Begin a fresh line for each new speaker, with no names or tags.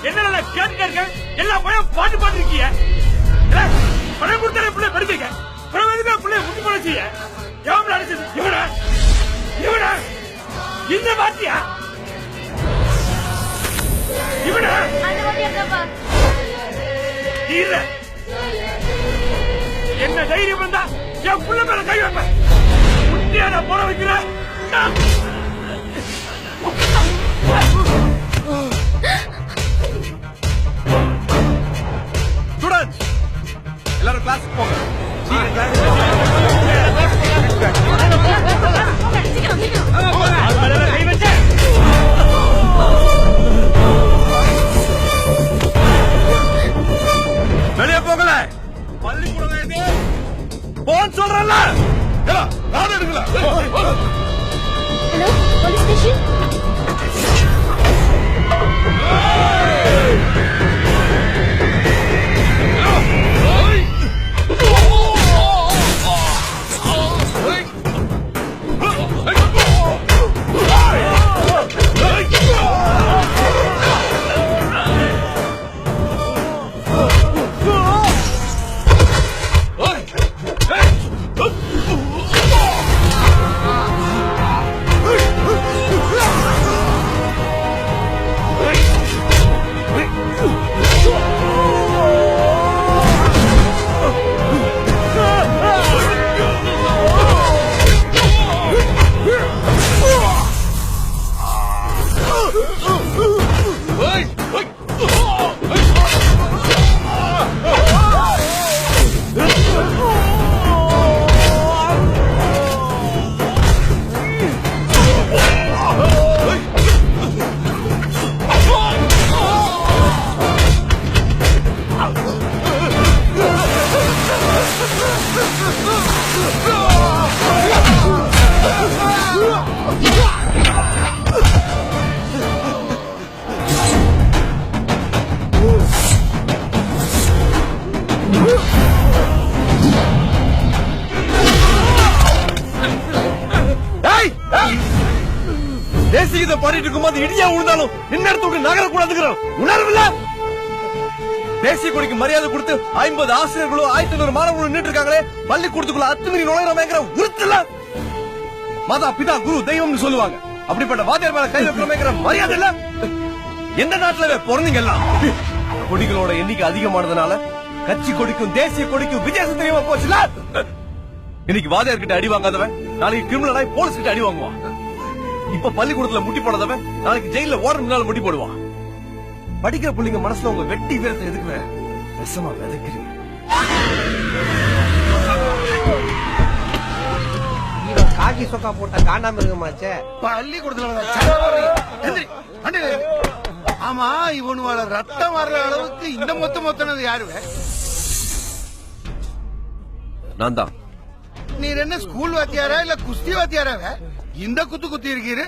என்ன கேட்டு எல்லா பழைய பாட்டு பாட்டுருக்கீங்க பழைய கொடுத்த பிள்ளை படிச்சிருக்க பிள்ளை முட்டி போல செய்ய எவன் அடிச்சது இவன இந்த பாட்டியா இவன இல்ல என்ன தைரியம் வந்தா என் புள்ள மேல கை வைப்பேன் முட்டியான போட வைக்கிற
எல்லாரும் கிளாஸ் போங்க. வெளியே போகல பள்ளிக்கூடம் போன் சொல்றல நான் எடுக்கல.
Hello police station.
தேசியத்தை பாடிட்டு இருக்கும்போது இடியா விழுந்தாலும் நின்ன இடத்துக்கு நகரக்கூடாதுங்கிறோம் உணர்வுல தேசிய கொடிக்கு மரியாதை கொடுத்து 50 ஆசிரியர்களோ 1500 மாணவர்களும் நின்று இருக்காங்களே பள்ளிக்கூடத்துக்குள்ள அத்துமீறி நுழையிறோமேங்கிற உறுத்தல மாதா பிதா குரு தெய்வம்னு சொல்லுவாங்க. அப்படிப்பட்ட வாத்தியார் மேல கை வைக்கிறோமேங்கிற மரியாதை இல்ல. எந்த நாட்டுல பிறந்தீங்க எல்லாம் கொடிகளோட எண்ணிக்கை அதிகமானதுனால கட்சி கொடிக்கும் தேசிய கொடிக்கும் வித்தியாசம் தெரியாம போச்சுல. இன்னைக்கு வாத்தியார் கிட்ட அடி வாங்காதவன் நாளைக்கு கிரிமினலாய் போலீஸ் கிட்ட அடி வாங்குவான். இப்ப பள்ளிக்கூடத்துல முட்டி போடாதவன் நாளைக்கு ஜெயில ஓடுற முன்னால முட்டி போடுவான். படிக்கிற பிள்ளைங்க மனசுல உங்க வெட்டி வீரத்தை எதுக்குவே விஷமா விதைக்கிறீங்க.
காக்கி சொக்கா போட்ட காண்டாம இருக்குமாச்சே
பள்ளிக்கூடத்துல. ஆமா இவனோட ரத்தம் வர்ற அளவுக்கு இந்த மொத்தனது யாருவே?
நான் தான்.
நீர் என்ன ஸ்கூல் வாத்தியாரா இல்ல குஸ்தி வாத்தியாராவே இந்த குத்து குத்தி இருக்கீரு?